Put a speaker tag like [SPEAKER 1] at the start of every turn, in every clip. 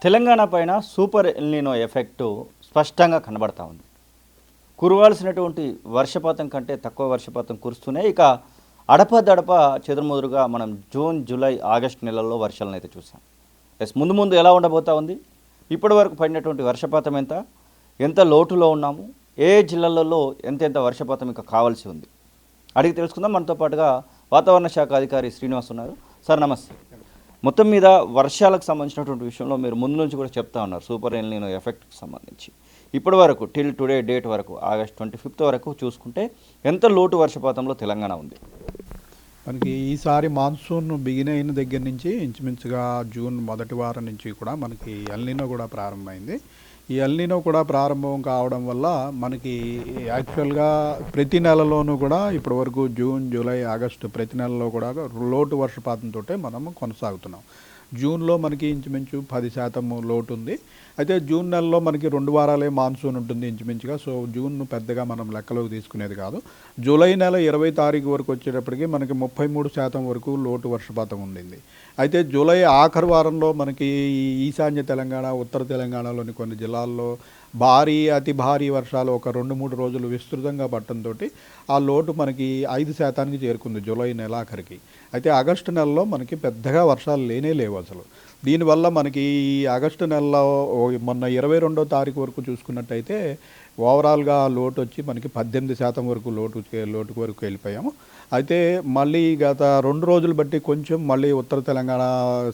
[SPEAKER 1] తెలంగాణ పైన super El Niño effect స్పష్టంగా కనబడతా ఉంది. కురవాల్సినటువంటి వర్షపాతం కంటే తక్కువ వర్షపాతం కురుస్తూనే ఇక అడపదడప చెదురుముదురుగా మనం జూన్, జూలై, ఆగస్టు నెలల్లో వర్షాలను అయితే చూసాం. ముందు ముందు ఎలా ఉండబోతా ఉంది, ఇప్పటి వరకు పడినటువంటి వర్షపాతం ఎంత లోటులో ఉన్నాము, ఏ జిల్లాలలో ఎంత వర్షపాతం ఇంకా కావాల్సి ఉంది అడిగి తెలుసుకుందాం. మనతో పాటుగా వాతావరణ శాఖ అధికారి శ్రీనివాస్ ఉన్నారు. సార్ నమస్తే. మొత్తం మీద వర్షాలకు సంబంధించినటువంటి విషయంలో మీరు ముందు నుంచి కూడా చెప్తా ఉన్నారు సూపర్ ఎల్నినో ఎఫెక్ట్కి సంబంధించి. ఇప్పటి వరకు టిల్ టుడే డేట్ వరకు ఆగస్ట్ 25 వరకు చూసుకుంటే ఎంత లోటు వర్షపాతంలో తెలంగాణ ఉంది?
[SPEAKER 2] మనకి ఈసారి మాన్సూన్ బిగిన్ అయిన దగ్గర నుంచి ఇంచుమించుగా జూన్ మొదటి వారం నుంచి కూడా మనకి ఎల్నినో కూడా ప్రారంభమైంది. ఈ ఎల్నినో కూడా ప్రారంభం కావడం వల్ల మనకి యాక్చువల్గా ప్రతి నెలలోనూ కూడా ఇప్పటి వరకు జూన్, జూలై, ఆగస్టు ప్రతి నెలలో కూడా లోటు వర్షపాతంతో మనము కొనసాగుతున్నాం. జూన్లో మనకి ఇంచుమించు 10% లోటు ఉంది. అయితే జూన్ నెలలో మనకి 2 వారాలే మాన్సూన్ ఉంటుంది ఇంచుమించుగా. సో జూన్ను పెద్దగా మనం లెక్కలోకి తీసుకునేది కాదు. జూలై నెల 20 తారీఖు వరకు వచ్చేటప్పటికి మనకి 33% వరకు లోటు వర్షపాతం ఉండింది. అయితే జూలై ఆఖరి వారంలో మనకి ఈశాన్య తెలంగాణ, ఉత్తర తెలంగాణలోని కొన్ని జిల్లాల్లో భారీ అతి భారీ వర్షాలు ఒక 2-3 రోజులు విస్తృతంగా పట్టడంతో ఆ లోటు మనకి 5% చేరుకుంది జూలై నెలాఖరికి. అయితే ఆగస్టు నెలలో మనకి పెద్దగా వర్షాలు లేవు అసలు. దీనివల్ల మనకి ఈ ఆగస్టు నెలలో మొన్న 22వ తారీఖు వరకు చూసుకున్నట్టయితే ఓవరాల్గా లోటు వచ్చి మనకి 18% వరకు లోటు వరకు వెళ్ళిపోయాము. అయితే మళ్ళీ గత 2 రోజులు బట్టి కొంచెం మళ్ళీ ఉత్తర తెలంగాణ,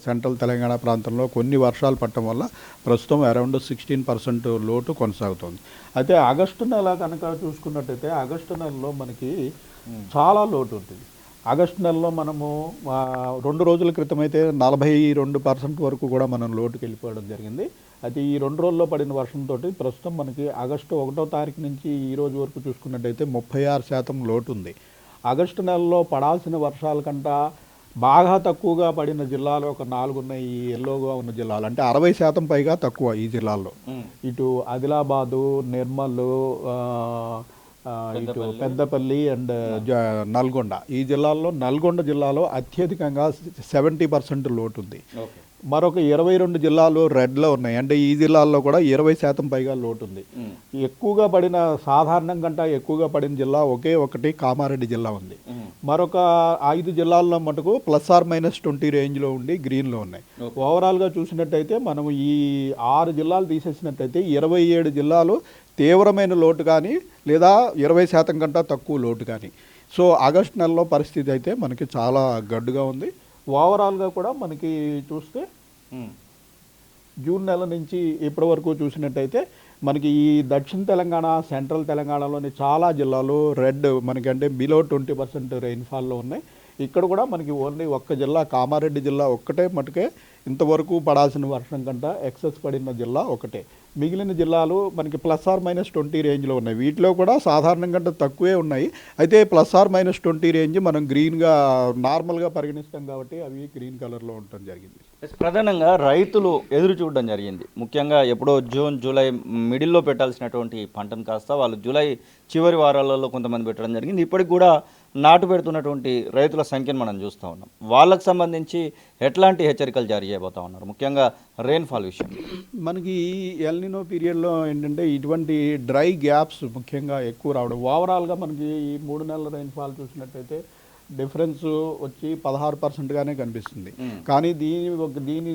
[SPEAKER 2] సెంట్రల్ తెలంగాణ ప్రాంతంలో కొన్ని వర్షాలు పట్టడం వల్ల ప్రస్తుతం అరౌండ్ 16% లోటు కొనసాగుతుంది. అయితే ఆగస్టు నెల కనుక చూసుకున్నట్టయితే ఆగస్టు నెలలో మనకి చాలా లోటు ఉంటుంది. ఆగస్టు నెలలో మనము 2 రోజుల క్రితం అయితే 42% వరకు కూడా మనం లోటుకి వెళ్ళిపోవడం జరిగింది. అయితే ఈ 2 రోజుల్లో పడిన వర్షంతో ప్రస్తుతం మనకి ఆగస్టు 1వ తారీఖు నుంచి ఈ రోజు వరకు చూసుకున్నట్టయితే 36% లోటు ఉంది. ఆగస్టు నెలలో పడాల్సిన వర్షాల కంటే బాగా తక్కువగా పడిన జిల్లాలు ఒక 4 ఉన్నాయి. ఈ ఎల్లోగా ఉన్న జిల్లాలు అంటే 60% పైగా తక్కువ ఈ జిల్లాల్లో. ఇటు ఆదిలాబాదు, నిర్మల్, ఇటు పెద్దపల్లి అండ్ నల్గొండ, ఈ జిల్లాల్లో నల్గొండ జిల్లాలో అత్యధికంగా 70% లోటు ఉంది. మరొక 22 జిల్లాలు రెడ్లో ఉన్నాయి. అంటే ఈ జిల్లాల్లో కూడా 20% పైగా లోటు ఉంది. ఎక్కువగా పడిన, సాధారణం కంటే ఎక్కువగా పడిన జిల్లా ఒకే ఒకటి కామారెడ్డి జిల్లా ఉంది. మరొక 5 జిల్లాల్లో మటుకు +-20 రేంజ్లో ఉండి గ్రీన్లో ఉన్నాయి. ఓవరాల్గా చూసినట్టయితే మనం ఈ 6 జిల్లాలు తీసేసినట్టయితే 27 జిల్లాలు తీవ్రమైన లోటు కానీ లేదా 20% కంటే తక్కువ లోటు కానీ. సో ఆగస్టు నెలలో పరిస్థితి అయితే మనకి చాలా గడ్డుగా ఉంది. ఓవరాల్గా కూడా మనకి చూస్తే జూన్ నెల నుంచి ఇప్పటి వరకు చూసినట్టయితే మనకి ఈ దక్షిణ తెలంగాణ, సెంట్రల్ తెలంగాణలోని చాలా జిల్లాలు రెడ్, మనకంటే బిలో 20% రెయిన్ఫాల్లో ఉన్నాయి. ఇక్కడ కూడా మనకి ఓన్లీ ఒక్క జిల్లా కామారెడ్డి జిల్లా ఒక్కటే మటుకే ఇంతవరకు పడాల్సిన వర్షం కంటే ఎక్సెస్ పడిన జిల్లా ఒకటే. మిగిలిన జిల్లాలు మనకి +-20 రేంజ్లో ఉన్నాయి. వీటిలో కూడా సాధారణం కంటే తక్కువే ఉన్నాయి. అయితే +-20 రేంజ్ మనం గ్రీన్గా నార్మల్గా పరిగణిస్తాం కాబట్టి అవి గ్రీన్ కలర్లో ఉండటం జరిగింది.
[SPEAKER 1] ప్రధానంగా రైతులు ఎదురు చూడడం జరిగింది. ముఖ్యంగా ఎప్పుడో జూన్, జూలై మిడిల్లో పెట్టాల్సినటువంటి పంటను కాస్త వాళ్ళు జూలై చివరి వారాలలో కొంతమంది పెట్టడం జరిగింది. ఇప్పటికి కూడా నాటు పెడుతున్నటువంటి రైతుల సంఖ్యను మనం చూస్తూ ఉన్నాం. వాళ్ళకు సంబంధించి ఎట్లాంటి హెచ్చరికలు జారీ చేయబోతా ఉన్నారు, ముఖ్యంగా రెయిన్ఫాల్ విషయం?
[SPEAKER 2] మనకి ఎల్నినో పీరియడ్లో ఏంటంటే ఇటువంటి డ్రై గ్యాప్స్ ముఖ్యంగా ఎక్కువ రావడం. ఓవరాల్గా మనకి ఈ 3 నెలల రెయిన్ఫాల్ చూసినట్టయితే డిఫరెన్స్ వచ్చి 16%గానే కనిపిస్తుంది. కానీ దీని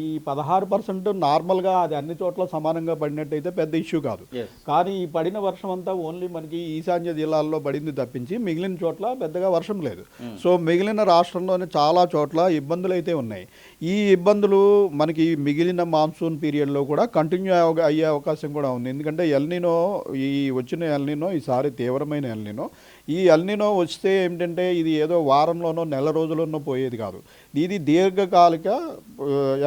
[SPEAKER 2] ఈ 16% నార్మల్గా అది అన్ని చోట్ల సమానంగా పడినట్టయితే పెద్ద ఇష్యూ కాదు. కానీ ఈ పడిన వర్షం అంతా ఓన్లీ మనకి ఈశాన్య జిల్లాల్లో పడింది తప్పించి మిగిలిన చోట్ల పెద్దగా వర్షం లేదు. సో మిగిలిన రాష్ట్రంలోని చాలా చోట్ల ఇబ్బందులు అయితే ఉన్నాయి. ఈ ఇబ్బందులు మనకి మిగిలిన మాన్సూన్ పీరియడ్లో కూడా కంటిన్యూ అయ్యే అవకాశం కూడా ఉంది. ఎందుకంటే ఎల్నినో, ఈ వచ్చిన ఎల్నినో ఈసారి తీవ్రమైన ఎల్నినో. ఈ ఎల్నినో వస్తే ఏంటంటే ఇది ఏదో వారంలోనో నెల రోజుల్లోనో పోయేది కాదు. ఇది దీర్ఘకాలిక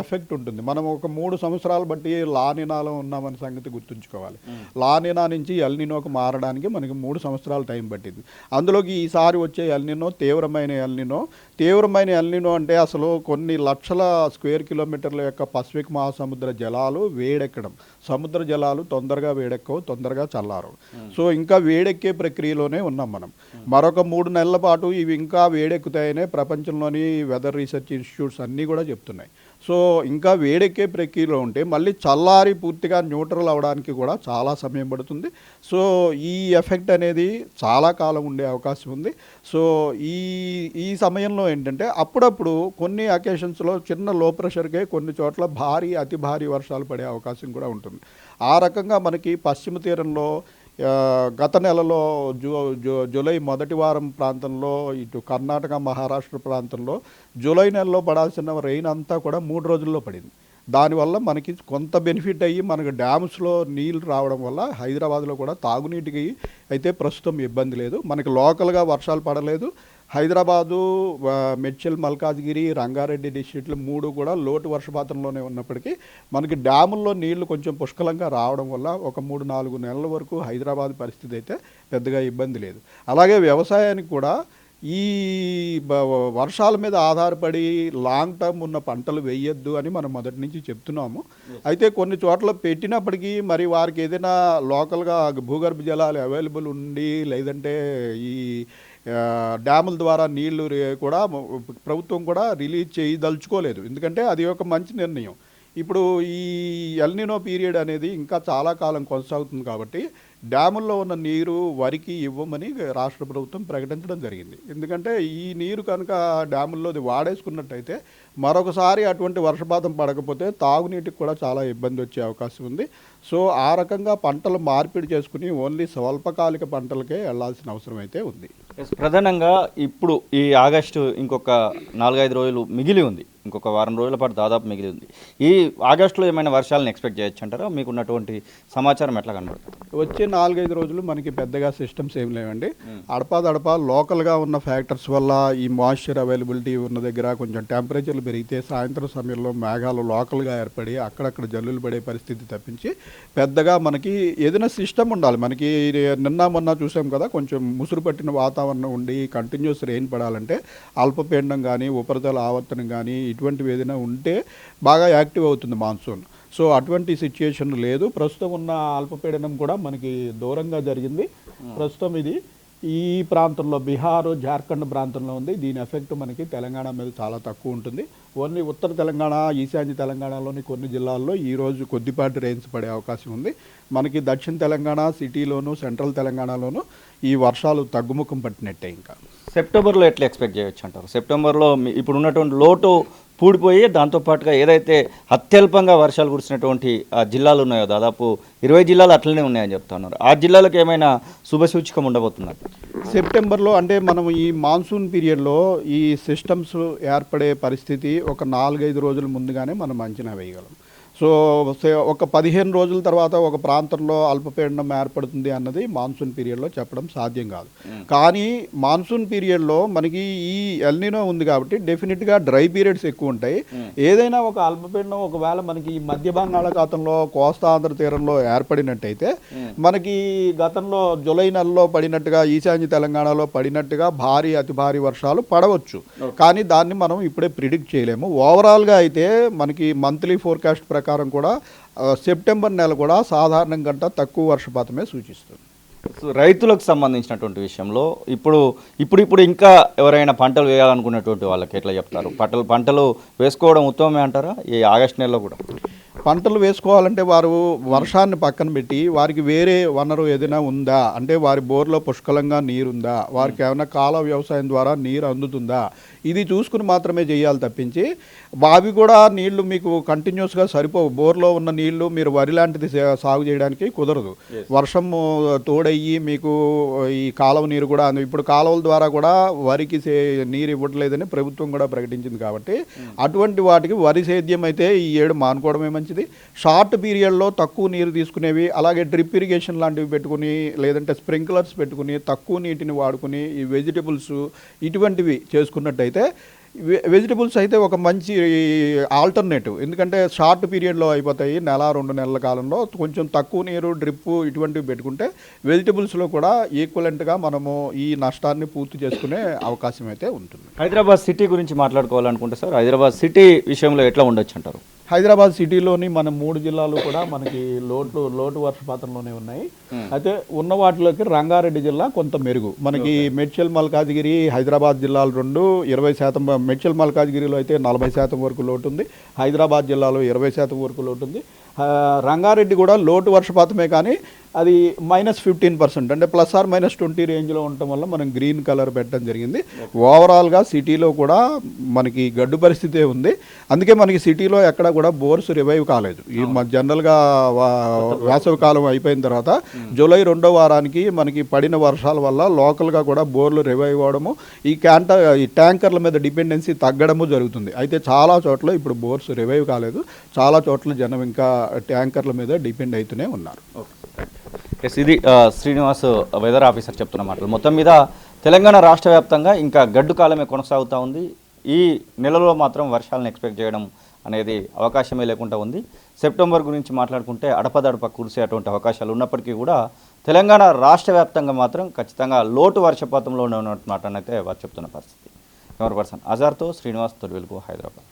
[SPEAKER 2] ఎఫెక్ట్ ఉంటుంది. మనం ఒక 3 సంవత్సరాలు బట్టి లానినాలో ఉన్నామని సంగతి గుర్తుంచుకోవాలి. లానినా నుంచి ఎల్నినోకి మారడానికి మనకి 3 సంవత్సరాలు టైం పట్టింది. అందులోకి ఈసారి వచ్చే ఎల్నినో తీవ్రమైన ఎల్నినో. తీవ్రమైన ఎల్నినో అంటే అసలు కొన్ని లక్షల స్క్వేర్ కిలోమీటర్ల యొక్క పసిఫిక్ మహాసముద్ర జలాలు వేడెక్కడం. సముద్ర జలాలు తొందరగా వేడెక్కవు, తొందరగా చల్లారు. సో ఇంకా వేడెక్కే ప్రక్రియలోనే ఉన్నాం మనం. మరొక 3 నెలల పాటు ఇవి ఇంకా వేడెక్కుతాయనే ప్రపంచంలోని వెదర్ రీసెర్చ్ రీసెర్చ్ ఇన్స్టిట్యూట్స్ అన్నీ కూడా చెప్తున్నాయి. సో ఇంకా వేడెక్కే ప్రక్రియలో ఉంటే మళ్ళీ చల్లారి పూర్తిగా న్యూట్రల్ అవ్వడానికి కూడా చాలా సమయం పడుతుంది. సో ఈ ఎఫెక్ట్ అనేది చాలా కాలం ఉండే అవకాశం ఉంది. సో ఈ ఈ సమయంలో ఏంటంటే అప్పుడప్పుడు కొన్ని అకేషన్స్లో చిన్న లో ప్రెషర్కే కొన్ని చోట్ల అతి భారీ వర్షాలు పడే అవకాశం కూడా ఉంటుంది. ఆ రకంగా మనకి పశ్చిమ తీరంలో గత నెలలో జూలై మొదటి వారం ప్రాంతంలో ఇటు కర్ణాటక మహారాష్ట్ర ప్రాంతంలో జూలై నెలలో పడాల్సిన రెయిన్ అంతా కూడా 3 రోజుల్లో పడింది. దానివల్ల మనకి కొంత బెనిఫిట్ అయ్యి మనకు డ్యామ్స్లో నీళ్ళు రావడం వల్ల హైదరాబాద్లో కూడా తాగునీటికి అయితే ప్రస్తుతం ఇబ్బంది లేదు. మనకి లోకల్గా వర్షాలు పడలేదు. హైదరాబాదు, మెడ్చల్, మల్కాజ్గిరి, రంగారెడ్డి డిస్ట్రిక్ట్లు 3 కూడా లోటు వర్షపాతంలోనే ఉన్నప్పటికీ మనకి డ్యాముల్లో నీళ్లు కొంచెం పుష్కలంగా రావడం వల్ల ఒక 3-4 నెలల వరకు హైదరాబాద్ పరిస్థితి అయితే పెద్దగా ఇబ్బంది లేదు. అలాగే వ్యవసాయానికి కూడా ఈ వర్షాల మీద ఆధారపడి లాంగ్ టర్మ్ ఉన్న పంటలు వేయొద్దు అని మనం మొదటి నుంచి చెప్తున్నాము. అయితే కొన్ని చోట్ల పెట్టినప్పటికీ మరి వారికి ఏదైనా లోకల్గా భూగర్భ జలాలు అవైలబుల్ ఉండి లేదంటే ఈ డ్యాముల ద్వారా నీళ్లు కూడా ప్రభుత్వం కూడా రిలీజ్ చేయదలుచుకోలేదు. ఎందుకంటే అది ఒక మంచి నిర్ణయం. ఇప్పుడు ఈ ఎల్నినో పీరియడ్ అనేది ఇంకా చాలా కాలం కొనసాగుతుంది కాబట్టి డ్యాముల్లో ఉన్న నీరు వరికి ఇవ్వమని రాష్ట్ర ప్రభుత్వం ప్రకటించడం జరిగింది. ఎందుకంటే ఈ నీరు కనుక డ్యాముల్లోది వాడేసుకున్నట్టయితే మరొకసారి అటువంటి వర్షపాతం పడకపోతే తాగునీటికి కూడా చాలా ఇబ్బంది వచ్చే అవకాశం ఉంది. సో ఆ రకంగా పంటలు మార్పిడి చేసుకుని ఓన్లీ స్వల్పకాలిక పంటలకే వెళ్లాల్సిన అవసరం అయితే ఉంది.
[SPEAKER 1] ప్రధానంగా ఇప్పుడు ఈ ఆగస్టు ఇంకొక 4-5 రోజులు మిగిలి ఉంది, ఇంకొక వారం రోజుల పాటు దాదాపు మిగిలి ఉంది. ఈ ఆగస్టులో ఏమైనా వర్షాలను ఎక్స్పెక్ట్ చేయొచ్చు అంటారా? మీకు ఉన్నటువంటి సమాచారం ఎట్లా కనబడుతుంది?
[SPEAKER 2] వచ్చే 4-5 రోజులు మనకి పెద్దగా సిస్టమ్స్ ఏం లేవండి. అడపాదడపా లోకల్గా ఉన్న ఫ్యాక్టర్స్ వల్ల ఈ మాయిశ్చర్ అవైలబిలిటీ ఉన్న దగ్గర కొంచెం టెంపరేచర్లు పెరిగితే సాయంత్రం సమయంలో మేఘాలు లోకల్గా ఏర్పడి అక్కడక్కడ జల్లులు పడే పరిస్థితి తప్పించి పెద్దగా మనకి ఏదైనా సిస్టమ్ ఉండాలి. మనకి నిన్న మొన్న చూసాం కదా, కొంచెం ముసురు పట్టిన వాతావరణం ఉండి కంటిన్యూస్ రెయిన్ పడాలంటే అల్పపీడనం కానీ ఉపరితల ఆవర్తనం కానీ ఇటువంటివి ఏదైనా ఉంటే బాగా యాక్టివ్ అవుతుంది మాన్సూన్. సో అటువంటి సిచ్యుయేషన్ లేదు. ప్రస్తుతం ఉన్న అల్పపీడనం కూడా మనకి దూరంగా జరిగింది. ప్రస్తుతం ఇది ఈ ప్రాంతంలో బీహారు, జార్ఖండ్ ప్రాంతంలో ఉంది. దీని ఎఫెక్ట్ మనకి తెలంగాణ మీద చాలా తక్కువ ఉంటుంది. ఓన్లీ ఉత్తర తెలంగాణ, ఈశాన్య తెలంగాణలోని కొన్ని జిల్లాల్లో ఈరోజు కొద్దిపాటి రెయిన్స్ పడే అవకాశం ఉంది. మనకి దక్షిణ తెలంగాణ సిటీలోను, సెంట్రల్ తెలంగాణలోను ఈ వర్షాలు తగ్గుముఖం పట్టినట్టే. ఇంకా
[SPEAKER 1] సెప్టెంబర్లో ఎట్లా ఎక్స్పెక్ట్ చేయొచ్చు అంటారు? సెప్టెంబర్లో ఇప్పుడు ఉన్నటువంటి లోటు పూడిపోయి దాంతోపాటుగా ఏదైతే అత్యల్పంగా వర్షాలు కురిసినటువంటి ఆ జిల్లాలు ఉన్నాయో దాదాపు 20 జిల్లాలు అట్లనే ఉన్నాయని చెప్తున్నారు. ఆ జిల్లాలకు ఏమైనా శుభసూచకం ఉండబోతున్నారు?
[SPEAKER 2] సెప్టెంబర్లో అంటే మనం ఈ మాన్సూన్ పీరియడ్లో ఈ సిస్టమ్స్ ఏర్పడే పరిస్థితి ఒక 4-5 రోజుల ముందుగానే మనం అంచనా వేయగలం. సో ఒక 15 రోజుల తర్వాత ఒక ప్రాంతంలో అల్పపీడనం ఏర్పడుతుంది అన్నది మాన్సూన్ పీరియడ్లో చెప్పడం సాధ్యం కాదు. కానీ మాన్సూన్ పీరియడ్లో మనకి ఈ ఎల్నినో ఉంది కాబట్టి డెఫినెట్గా డ్రై పీరియడ్స్ ఎక్కువ ఉంటాయి. ఏదైనా ఒక అల్పపీడనం ఒకవేళ మనకి ఈ మధ్య బంగాళాఖాతంలో కోస్తా ఆంధ్ర తీరంలో ఏర్పడినట్టయితే మనకి గతంలో జూలై నెలలో పడినట్టుగా ఈశాన్య తెలంగాణలో పడినట్టుగా అతి భారీ వర్షాలు పడవచ్చు. కానీ దాన్ని మనం ఇప్పుడే ప్రిడిక్ట్ చేయలేము. ఓవరాల్గా అయితే మనకి మంత్లీ ఫోర్కాస్ట్ ప్రకారం కూడా సెప్టెంబర్ నెల కూడా సాధారణం కంటే తక్కువ వర్షపాతమే సూచిస్తుంది.
[SPEAKER 1] రైతులకు సంబంధించినటువంటి విషయంలో ఇప్పుడు ఇంకా ఎవరైనా పంటలు వేయాలనుకున్నటువంటి వాళ్ళకి ఎట్లా చెప్తారు? పంటలు వేసుకోవడం ఉత్తమమే అంటారా ఈ ఆగస్టు నెలలో కూడా?
[SPEAKER 2] పంటలు వేసుకోవాలంటే వారు వర్షాన్ని పక్కన పెట్టి వారికి వేరే వనరు ఏదైనా ఉందా, అంటే వారి బోర్లో పుష్కలంగా నీరుందా, వారికి ఏమైనా కాలువ వ్యవసాయం ద్వారా నీరు అందుతుందా, ఇది చూసుకుని మాత్రమే చేయాలి తప్పించి బావి కూడా నీళ్లు మీకు కంటిన్యూస్గా సరిపోవు. బోర్లో ఉన్న నీళ్లు మీరు వరి లాంటిది సాగు చేయడానికి కుదరదు. వర్షం తోడయ్యి మీకు ఈ కాలువ నీరు కూడా ఇప్పుడు కాలువల ద్వారా కూడా వరికి నీరు ఇవ్వట్లేదని ప్రభుత్వం కూడా ప్రకటించింది. కాబట్టి అటువంటి వాటికి వరి సేద్యం అయితే ఈ ఏడు మానుకోవడమే మంచిది. షార్ట్ పీరియడ్లో తక్కువ నీరు తీసుకునేవి, అలాగే డ్రిప్ ఇరిగేషన్ లాంటివి పెట్టుకుని లేదంటే స్ప్రింక్లర్స్ పెట్టుకుని తక్కువ నీటిని వాడుకుని ఈ వెజిటబుల్స్ ఇటువంటివి చేసుకున్నట్టయితే వెజిటబుల్స్ అయితే ఒక మంచి ఆల్టర్నేటివ్. ఎందుకంటే షార్ట్ పీరియడ్లో అయిపోతాయి, 1-2 నెలల కాలంలో కొంచెం తక్కువ నీరు డ్రిప్ ఇటువంటివి పెట్టుకుంటే వెజిటబుల్స్లో కూడా ఈక్వలెంట్గా మనము ఈ నష్టాన్ని పూర్తి చేసుకునే అవకాశం అయితే ఉంటుంది.
[SPEAKER 1] హైదరాబాద్ సిటీ గురించి మాట్లాడుకోవాలనుకుంటే సార్, హైదరాబాద్ సిటీ విషయంలో ఎట్లా ఉండొచ్చు అంటారు?
[SPEAKER 2] హైదరాబాద్ సిటీలోని మన 3 జిల్లాలు కూడా మనకి లోటు వర్షపాతంలోనే ఉన్నాయి. అయితే ఉన్న వాటిలోకి రంగారెడ్డి జిల్లా కొంత మెరుగు. మనకి మేడ్చల్ మల్కాజ్గిరి హైదరాబాద్ జిల్లాలు 20% మేడ్చల్ మల్కాజ్గిరిలో అయితే 40% వరకు లోటు ఉంది. హైదరాబాద్ జిల్లాలో 20% వరకు లోటు ఉంది. రంగారెడ్డి కూడా లోటు వర్షపాతమే, కానీ అది -15% అంటే +or-20 రేంజ్లో ఉండటం వల్ల మనం గ్రీన్ కలర్ పెట్టడం జరిగింది. ఓవరాల్గా సిటీలో కూడా మనకి గడ్డు పరిస్థితే ఉంది. అందుకే మనకి సిటీలో ఎక్కడ కూడా బోర్స్ రివైవ్ కాలేదు. ఈ జనరల్గా వేసవి కాలం అయిపోయిన తర్వాత జూలై 2వ వారానికి మనకి పడిన వర్షాల వల్ల లోకల్గా కూడా బోర్లు రివైవ్ అవ్వడము, ఈ ట్యాంకర్ల మీద డిపెండెన్సీ తగ్గడము జరుగుతుంది. అయితే చాలా చోట్ల ఇప్పుడు బోర్స్ రివైవ్ కాలేదు. చాలా చోట్ల జనం ఇంకా ట్యాంకర్ల మీద డిపెండ్ అవుతూనే ఉన్నారు.
[SPEAKER 1] ఇది శ్రీనివాస్ వెదర్ ఆఫీసర్ చెప్తున్న మాటలు. మొత్తం మీద తెలంగాణ రాష్ట్ర వ్యాప్తంగా ఇంకా గడ్డు కాలమే కొనసాగుతూ ఉంది. ఈ నెలలో మాత్రం వర్షాలను ఎక్స్పెక్ట్ చేయడం అనేది అవకాశమే లేకుండా ఉంది. సెప్టెంబర్ గురించి మాట్లాడుకుంటే అడపదడప కురిసే అటువంటి అవకాశాలు ఉన్నప్పటికీ కూడా తెలంగాణ రాష్ట్ర వ్యాప్తంగా మాత్రం ఖచ్చితంగా లోటు వర్షపాతంలోనే ఉన్నట్టు మాట అయితే వారు చెప్తున్న పరిస్థితి. కెమెరా పర్సన్ అజార్తో శ్రీనివాస్, తొలి వెలుగు, హైదరాబాద్.